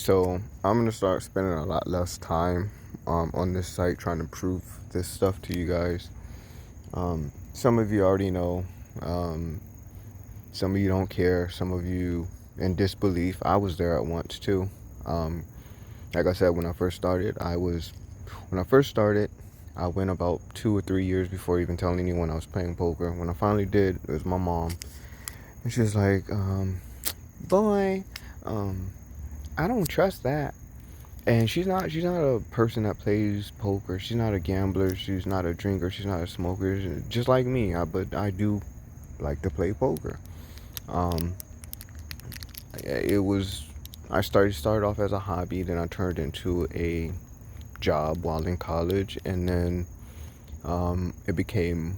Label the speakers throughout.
Speaker 1: So I'm gonna start spending a lot less time on this site trying to prove this stuff to you guys. Some of you already know. Um, some of you don't care. Some of you in disbelief. I was there at once too. Um, like I said, when I first started, I went about 2 or 3 years before even telling anyone I was playing poker. When I finally did, it was my mom, and she was like, "Boy, um, I don't trust that." And she's not a person that plays poker. She's not a gambler. She's not a drinker. She's not a smoker. Just like me, but I do like to play poker. Um, it was I started off as a hobby, then I turned into a job while in college, and then it became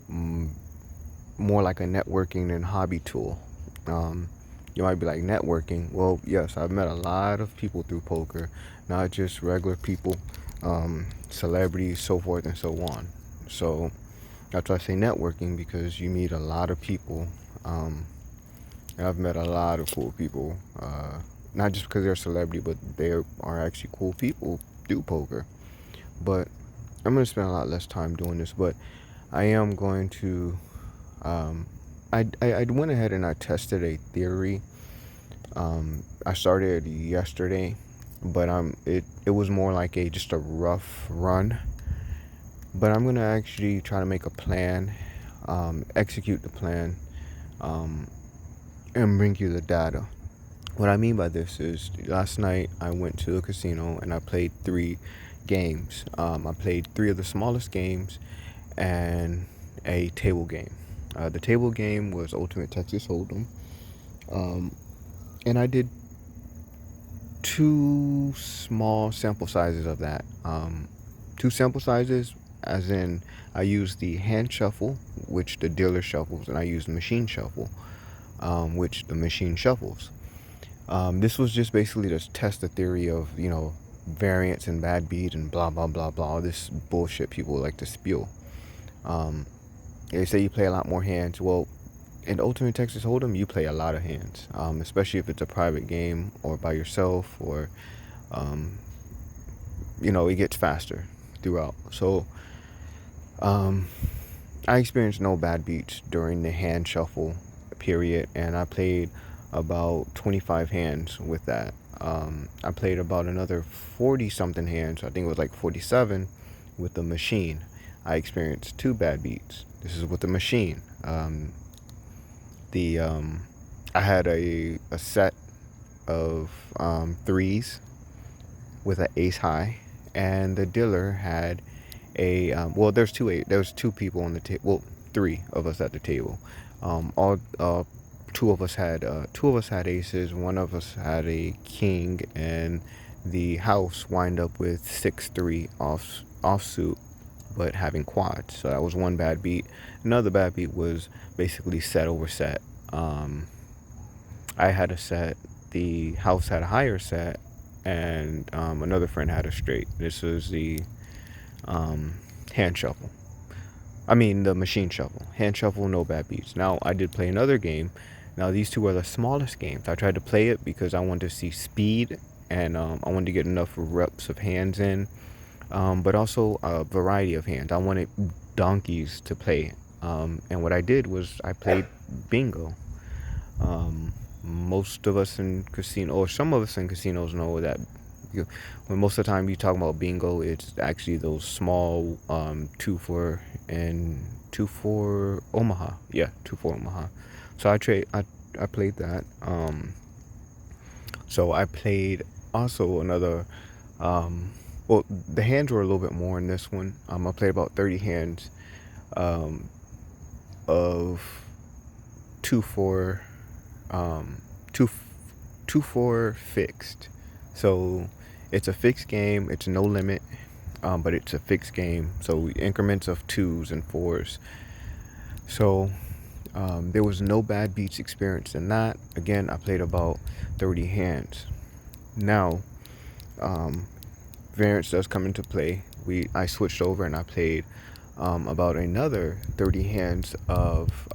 Speaker 1: mm, more like a networking and hobby tool. Um, you might be like, networking. Well, yes, I've met a lot of people through poker, not just regular people, celebrities, so forth and so on. So that's why I say networking, because you meet a lot of people. And I've met a lot of cool people, not just because they're a celebrity, but they are actually cool people through poker. But I'm going to spend a lot less time doing this, but I am going to um, I went ahead and I tested a theory. I started yesterday, but it was more like just a rough run. But I'm gonna actually try to make a plan, execute the plan, um, and bring you the data. What I mean by this is, last night I went to the casino and I played 3 games. I played 3 of the smallest games and a table game. The table game was Ultimate Texas Hold'em, um, and I did 2 small sample sizes of that. 2 sample sizes, as in I used the hand shuffle, which the dealer shuffles, and I used the machine shuffle, which the machine shuffles. This was just basically to test the theory of, variance and bad beat and blah blah blah blah. All this bullshit people like to spew. Um, they say you play a lot more hands. Well, in Ultimate Texas Hold'em, you play a lot of hands, especially if it's a private game or by yourself, or um, it gets faster throughout. So um, I experienced no bad beats during the hand shuffle period, and I played about 25 hands with that. I played about another 40 something hands. I think it was like 47 with the machine. I experienced 2 bad beats. This is with the machine. The I had a set of threes with an ace high, and the dealer had well, there's 2 people on the table. Well, 3 of us at the table. All 2 of us had aces. One of us had a king, and the house wind up with 6-3 offsuit, but having quads. So that was 1 bad beat. Another bad beat was basically set over set. I had a set. The house had a higher set, and another friend had a straight. This was the hand shuffle. I mean, the machine shuffle. Hand shuffle, no bad beats. Now, I did play another game. Now, these 2 are the smallest games. I tried to play it because I wanted to see speed, and I wanted to get enough reps of hands in, but also a variety of hands. I wanted donkeys to play. And what I did was I played bingo. Most of us in casino, or some of us in casinos, know that when most of the time you talk about bingo, it's actually those small 2-4 and 2-4 Omaha. Yeah, 2-4 Omaha. So I played that. So I played also another. Well, the hands were a little bit more in this one. I played about 30 hands of 2-4 two 2-4 fixed. So it's a fixed game. It's no limit, but it's a fixed game. So increments of 2s and 4s. So there was no bad beats experienced in that. Again, I played about 30 hands. Now, variance does come into play. I switched over and I played about another 30 hands of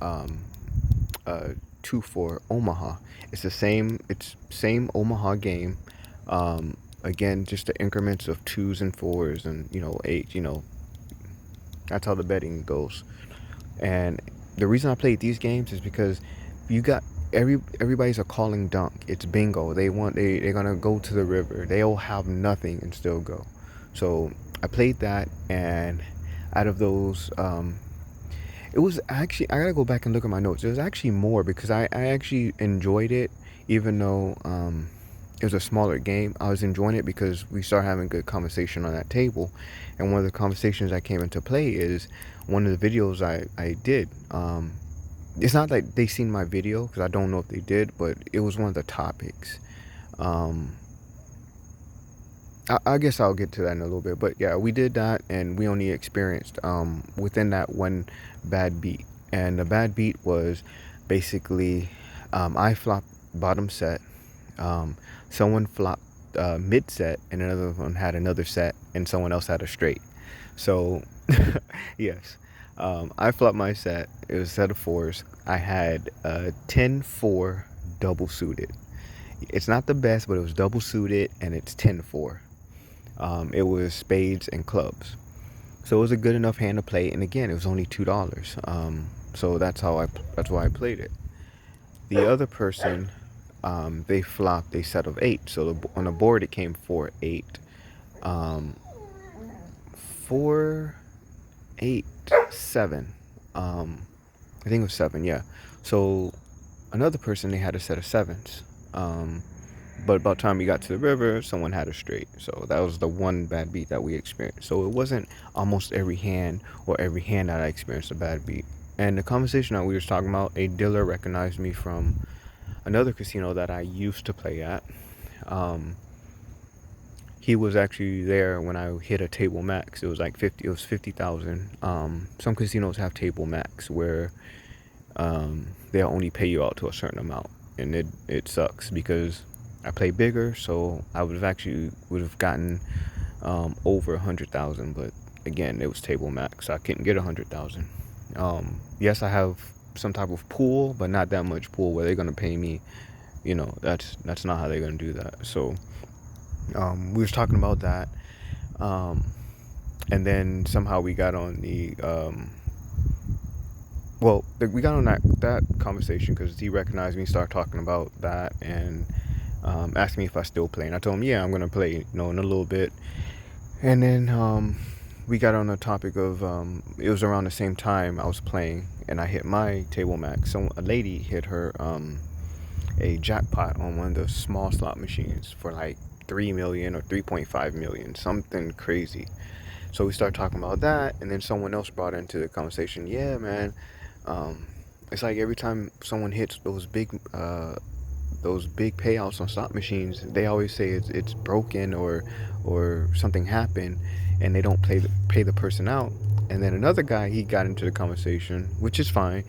Speaker 1: 2-4 Omaha. It's the same Omaha game. Again, just the increments of 2s and 4s and 8. That's how the betting goes. And the reason I played these games is because you got everybody's a calling dunk. It's bingo. They're gonna go to the river. They'll have nothing and still go. So I played that, and out of those, it was actually, I gotta go back and look at my notes. It was actually more because I actually enjoyed it, even though it was a smaller game. I was enjoying it because we started having good conversation on that table, and one of the conversations that came into play is one of the videos I did. It's not like they seen my video, because I don't know if they did, but it was one of the topics. I guess I'll get to that in a little bit, but yeah, we did that, and we only experienced within that one bad beat. And the bad beat was basically I flopped bottom set, someone flopped mid set, and another one had another set, and someone else had a straight. So yes, I flopped my set. It was a set of 4s. I had 10-4 double suited. It's not the best, but it was double suited, and it's 10-4. It was spades and clubs, so it was a good enough hand to play. And again, it was only $2. So that's why I played it. The other person, they flopped a set of 8. So on the board it came 4-8, 4-8-7. I think it was 7. Yeah. So another person, they had a set of 7s. But about time we got to the river, someone had a straight. So that was the one bad beat that we experienced. So it wasn't almost every hand that I experienced a bad beat. And the conversation that we were talking about, a dealer recognized me from another casino that I used to play at. He was actually there when I hit a table max. It was like 50. It was 50,000. Some casinos have table max where they'll only pay you out to a certain amount, and it sucks because I play bigger, so I would have gotten over 100,000, but again, it was table max, so I couldn't get 100,000. Yes, I have some type of pool, but not that much pool where they're gonna pay me. That's not how they're gonna do that. So we was talking about that, and then somehow we got on the we got on that conversation because he recognized me, started talking about that, and asked me if I still play, and I told him, yeah, I'm gonna play, in a little bit. And then we got on the topic of it was around the same time I was playing, and I hit my table max. So a lady hit her a jackpot on one of the small slot machines for like 3 million or 3.5 million, something crazy. So we started talking about that, and then someone else brought into the conversation, yeah, man, it's like every time someone hits those big payouts on slot machines, they always say it's broken or something happened, and they don't pay the person out. And then another guy, he got into the conversation, which is fine.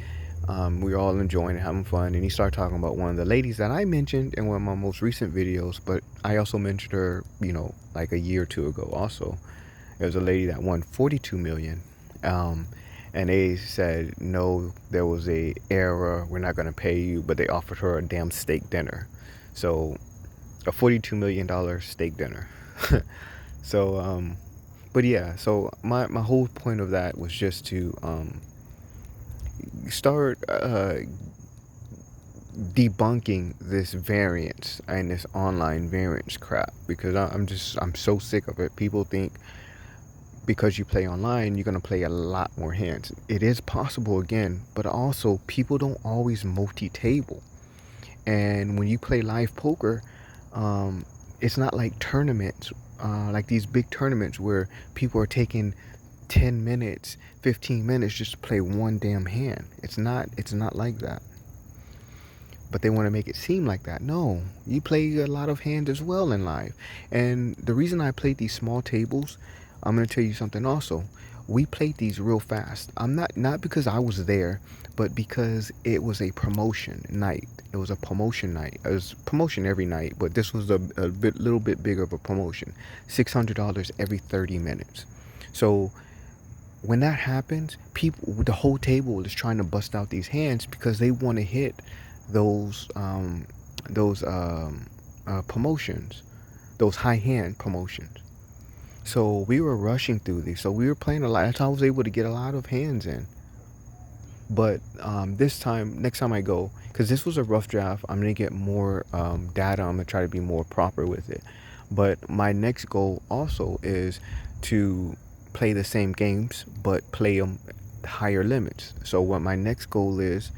Speaker 1: We were all enjoying it, having fun, and he started talking about one of the ladies that I mentioned in one of my most recent videos, but I also mentioned her, like a year or two ago also. It was a lady that won 42 million. And they said, no, there was a error, we're not going to pay you, but they offered her a damn steak dinner. So a $42 million steak dinner. So but yeah, so my whole point of that was just to start debunking this variance and this online variance crap, because I'm so sick of it. People think because you play online, you're going to play a lot more hands. It is possible, again, but also people don't always multi-table. And when you play live poker, it's not like tournaments, like these big tournaments where people are taking 10 minutes, 15 minutes just to play one damn hand. It's not like that. But they want to make it seem like that. No, you play a lot of hands as well in live. And the reason I played these small tables, I'm going to tell you something also. We played these real fast. I'm not because I was there, but because it was a promotion night. It was a promotion night. It was promotion every night, but this was a little bit bigger of a promotion. $600 every 30 minutes. So when that happens, the whole table is trying to bust out these hands because they want to hit those promotions, those high hand promotions. So we were rushing through these. So we were playing a lot. That's how I was able to get a lot of hands in. But this time, next time I go, because this was a rough draft, I'm gonna get more data. I'm gonna try to be more proper with it. But my next goal also is to play the same games, but play them higher limits. So what my next goal is,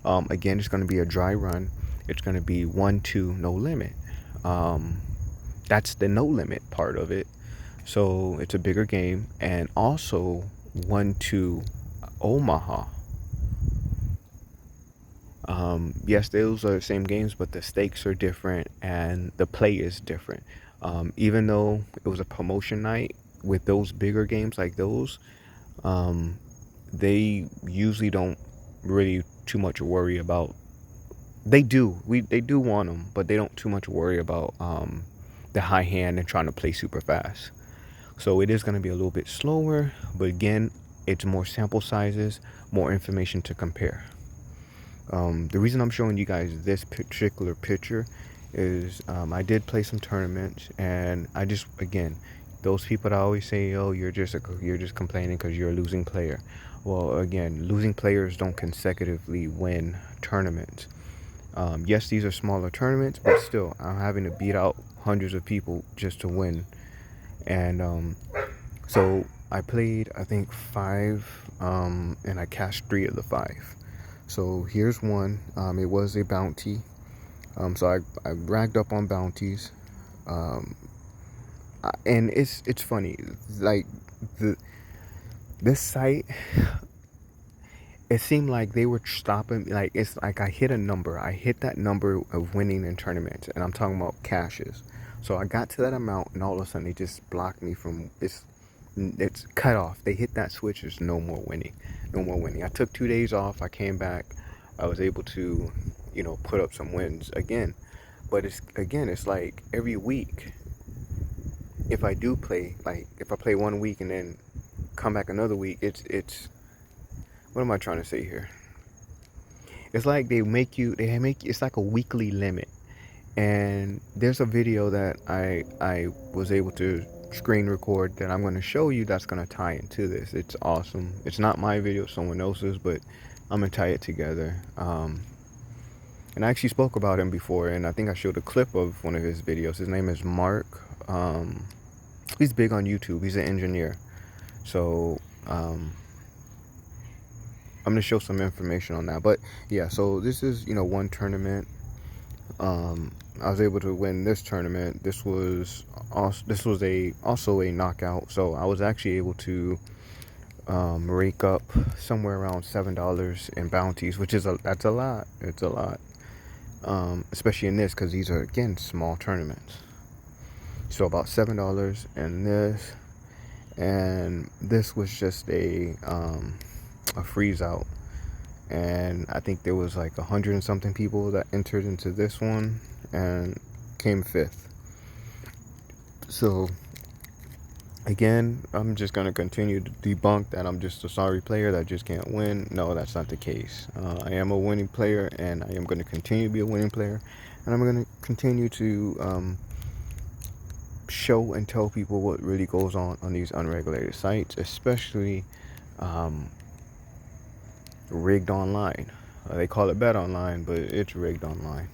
Speaker 1: again, it's gonna be a dry run. It's gonna be 1-2 no limit. That's the no limit part of it. So it's a bigger game, and also 1-2 Omaha. Yes, those are the same games, but the stakes are different and the play is different. Even though it was a promotion night with those bigger games like those, they usually don't really too much worry about. They do want them, but they don't too much worry about the high hand and trying to play super fast. So it is going to be a little bit slower, but again, it's more sample sizes, more information to compare. The reason I'm showing you guys this particular picture is I did play some tournaments, and I just, again, those people that always say, "Oh, you're just complaining because you're a losing player." Well, again, losing players don't consecutively win tournaments. Yes, these are smaller tournaments, but still, I'm having to beat out hundreds of people just to win. And so I played, I think, 5, and I cashed 3 of the 5. So here's one. It was a bounty. So I racked up on bounties. And it's funny. Like this site, it seemed like they were stopping. Like it's like I hit a number. I hit that number of winning in tournaments, and I'm talking about cashes. So I got to that amount, and all of a sudden they just blocked me from it's cut off. They hit that switch. There's no more winning. No more winning. I took 2 days off. I came back. I was able to, put up some wins again. But it's like every week. If I do play, like if I play 1 week and then come back another week, it's what am I trying to say here? It's like it's like a weekly limit. And there's a video that I was able to screen record that I'm going to show you that's going to tie into this. It's awesome. It's not my video, it's someone else's, but I'm going to tie it together. And I actually spoke about him before, and I think I showed a clip of one of his videos. His name is Mark. He's big on YouTube. He's an engineer. So I'm going to show some information on that. But yeah, so this is, one tournament. I was able to win this tournament. This was also a knockout. So I was actually able to rake up somewhere around $7 in bounties, which is that's a lot. It's a lot, especially in this, because these are, again, small tournaments. So about $7 in this, and this was just a freeze out. And I think there was like 100 and something people that entered into this one and came 5th. So again, I'm just going to continue to debunk that I'm just a sorry player that just can't win. No, that's not the case. I am a winning player, and I am going to continue to be a winning player, and I'm going to continue to show and tell people what really goes on these unregulated sites, especially rigged online. They call it bet online, but it's rigged online.